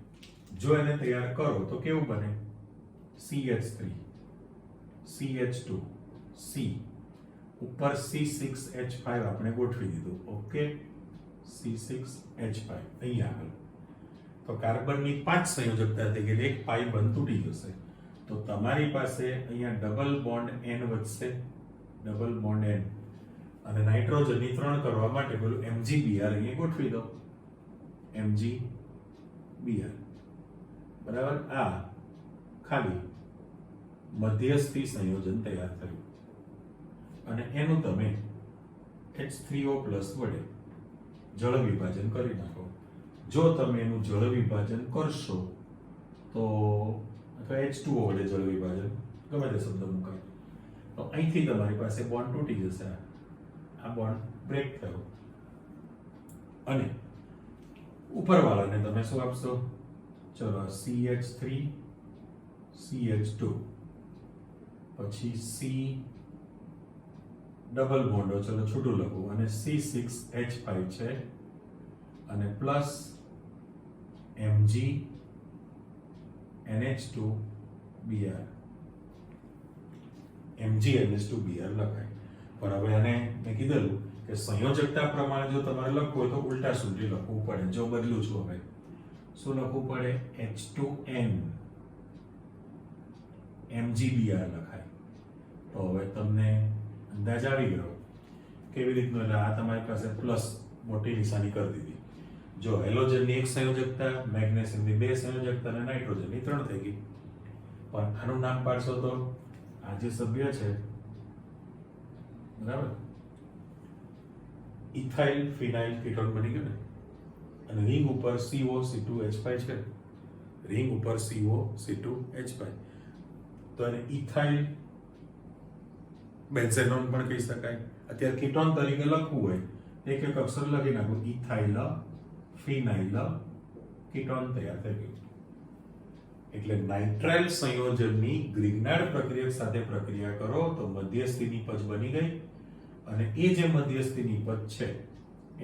જો એને તૈયાર કરો તો કેવું બને? CH3 CH2 C ઉપર C6H5 આપણે ગોઠવી દીધું. ઓકે, C6H5 અહીંયા આગળ. તો કાર્બનની 5 સંયોજકતા થઈ ગઈ, એક પાઈ બંધ તૂટી જશે. તો તમારી પાસે અહીંયા ડબલ બોન્ડ N વધશે, ડબલ બોન્ડ N. અને નાઇટ્રોજનની 3 કરવા માટે પેલું MgBr અહીંયા ગોઠવી દો, MgBr. બરાબર, આ ખાલી મધ્યસ્થી સંયોજન તૈયાર થયું અને એનું તમે H3O+ વડે જળ વિભાજન કરી નાખો. જો તમે એનું જળ વિભાજન કરશો તો અથવા H2O વડે જળ વિભાજન, ગમે તે શબ્દ મુકાય, તો અહીંથી તમારી પાસે બોન્ડ તૂટી જશે. આ બોન્ડ બ્રેક થયો અને ઉપરવાળાને તમે શું આપશો? ચલો CH3 CH2 પછી C ડબલ બોન્ડો, ચલો છૂટું લખું, અને C6H5 છે અને પ્લસ MgNH2Br. MgNH2Br લખાય. પણ હવે આને મેં કીધેલું કે સંયોજકતા પ્રમાણે જો તમારે લખવું હોય તો ઉલટા સુલટી લખવું પડે. જો બદલું છું હવે, શું લખવું પડે? H2N MgBr લખાય. તો હવે તમને અંદાજ આવી ગયો કેવી રીતનું. એટલે આ તમારી પાસે પ્લસ મોટી નિશાની કરી દીધી. જો હેલોજનની 1 સંયોજકતા, મેગ્નેશિયમની 2 સંયોજકતા અને નાઇટ્રોજનની 3 થઈ ગઈ. પણ આનું નામ પાડશો તો આ જે સભ્ય છે, બરાબર, ઇથાઇલ ફિનાઇલ કીટોન બની ગયું ને. અને રિંગ ઉપર CO C2H5 છે, રિંગ ઉપર CO C2H5. તો એને ઇથાઇલ બેન્ઝેનોન પણ કહી શકાય. અત્યારે કીટોન તરીકે લખવું હોય એક એક અક્ષર લખી નાખો, ઇથાઇલ ફિનાઇલ કીટોન તૈયાર થઈ ગયું. એટલે નાઇટ્રાઇલ સંયોજનની ગ્રીગનાર પ્રક્રિયા સાથે પ્રક્રિયા કરો તો મધ્યસ્થી નિપજ બની ગઈ. અને એ જે મધ્યસ્થી નિપજ છે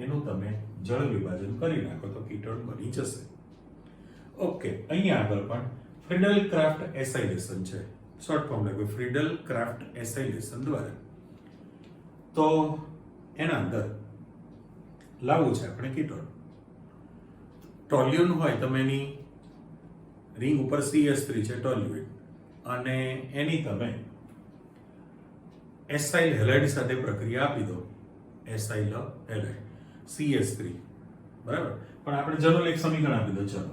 એનું તમે જળ વિભાજન કરી નાખો તો કીટોન બની જશે. ઓકે, અહીંયા આગળ પણ ફ્રીડલ ક્રાફ્ટ એસાઇલેશન છે. શોર્ટ ફોર્મ લખ્યું ફ્રીડલ ક્રાફ્ટ એસાઇલેશન દ્વારા. તો એના અંદર લાવવું છે આપણે કીટોન. ટોલ્યુન હોય તમે એની રિંગ ઉપર CH3 છે ટોલ્યુઇન, અને એની તમે એસાઇલ હેલાઇડ સાથે પ્રક્રિયા આપી દો, એસાઇલ હેલાઇડ CS3, બરાબર. પણ આપણે જનરલ એક સમીકરણ આપી દો. ચલો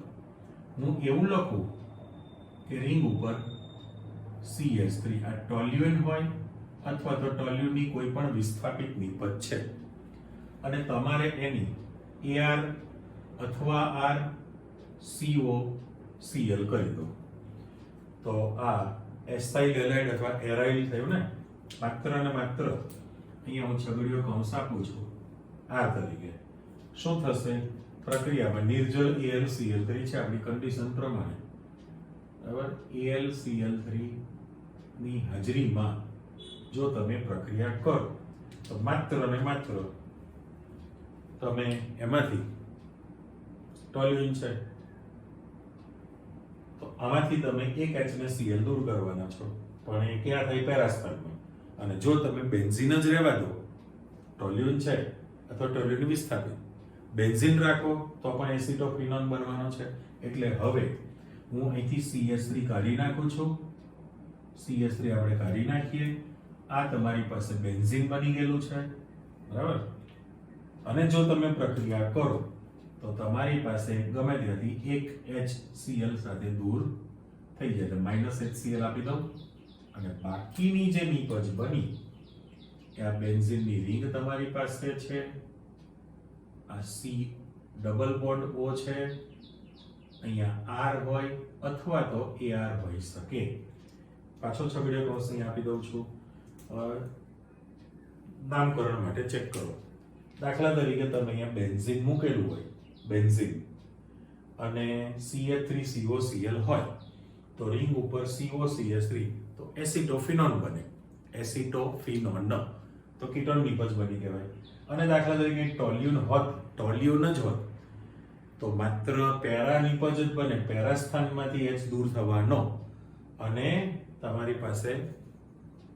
હું એવું લખું કે રિંગ ઉપર CS3 આ ટોલ્યુએન હોય અથવા તો ટોલ્યુની કોઈ પણ વિસ્થાપિત નિપજ છે અને તમારે એની AR અથવા R CO Cl કરી દો. તો આ એસાઇલ હેલાઇડ અથવા એરાઇલ થયું ને. માત્ર અને માત્ર અહીંયા હું છગડીયો કૌંસ આપું છું R તરીકે. શું થશે? પ્રક્રિયામાં નિર્જલ AlCl3 છે આપણી કન્ડિશન પ્રમાણે, બરાબર. AlCl3 ની હાજરીમાં જો તમે પ્રક્રિયા કરો તો માત્ર અને માત્ર તમે એમાંથી ટોલ્યુએન છે તો આમાંથી તમે એક HCl દૂર કરવાના છો, પણ એ ક્યાં થાય? પેરાસ્થાનમાં. અને જો તમે બેન્ઝીન જ રહેવા દો, ટોલ્યુએન છે અથવા ટોલ્યુએન વિસ્થાપિત, બેન્ઝીન રાખો તો પણ એસિટોફિનોન બનવાનો છે. એટલે હવે હું અહીંથી CS3 કાઢી નાખું છું. CS3 આપણે કાઢી નાખીએ. આ તમારી પાસે બેન્ઝીન બની ગયેલું છે, બરાબર. અને જો તમે પ્રક્રિયા કરો તો તમારી પાસે ગમે ત્યાંથી એક HCl સાથે દૂર થઈ જાય, એટલે -HCl આપી દઉં અને બાકીની જે નિપજ બની એ આ બેન્ઝીનની રિંગ તમારી પાસે છે. આ C ડબલ બોન્ડ O છે, અહીંયા R હોય અથવા તો AR હોઈ શકે. પાછો છગડીયો કૌંસ અહીં આપી દઉં છું. નામકરણ માટે ચેક કરો. દાખલા તરીકે તમે અહીંયા બેન્ઝીન મૂકેલું હોય, બેન્ઝીન અને CH3COCl હોય તો રિંગ ઉપર COCH3 તો એસિટોફિનોન બને, એસિટોફિનોન તો કીટોન નિપજ બની કહેવાય. અને દાખલા તરીકે ટોલ્યુએન હોત, ટોલ્યુએન જ હોત તો માત્ર પેરા નિપજ જ બને, પેરા સ્થાનમાંથી H દૂર થવાનો અને તમારી પાસે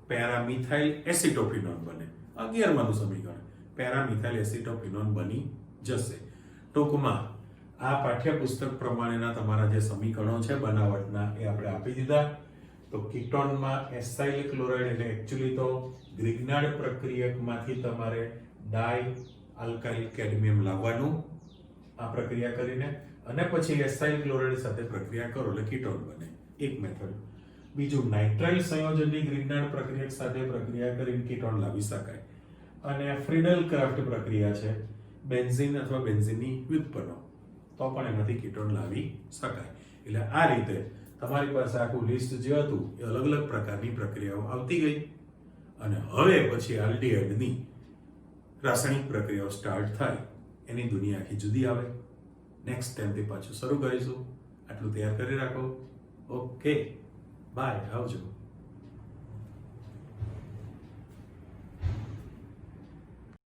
પેરામિથાઇલ એસિટોફિનોન બને. 11માનું સમીકરણ પેરામિથાઇલ એસિટોફિનોન બની જશે. ટૂંકમાં આ પાઠ્યપુસ્તક પ્રમાણેના તમારા જે સમીકરણો છે બનાવટના એ આપણે આપી દીધા. તો કીટોનમાં એસાઇલ ક્લોરાઇડ એટલે એક્ચ્યુઅલી તો ગ્રિગ્નાર્ડ પ્રક્રિયકમાંથી તમારે ડાઈ આલ્કાઇલ કેડમિયમ લાવવાનું આ પ્રક્રિયા કરીને, અને પછી એસાઇલ ક્લોરાઇડ સાથે પ્રક્રિયા કરો એટલે કીટોન બને. એક મેથડ. બીજું નાઇટ્રાઇલ સંયોજનની ગ્રિગ્નાર્ડ પ્રક્રિયક સાથે પ્રક્રિયા કરીને કીટોન લાવી શકાય. અને ફ્રીડલ ક્રાફ્ટ પ્રક્રિયા છે, બેન્ઝીન અથવા બેન્ઝીનની વ્યુત્પન્નો, તો પણ એમાંથી કીટોન લાવી શકાય. એટલે આ રીતે તમારી પાસે આખું લિસ્ટ જે હતું એ અલગ અલગ પ્રકારની પ્રક્રિયાઓ આવતી ગઈ. અને હવે પછી આલ્ડીહાઇડની રાસાયણિક પ્રક્રિયાઓ સ્ટાર્ટ થાય, એની દુનિયા આખી જુદી આવે. નેક્સ્ટ ટાઈમથી પાછું શરૂ કરીશું. આટલું તૈયાર કરી રાખો. ઓકે, બાય, આવજો.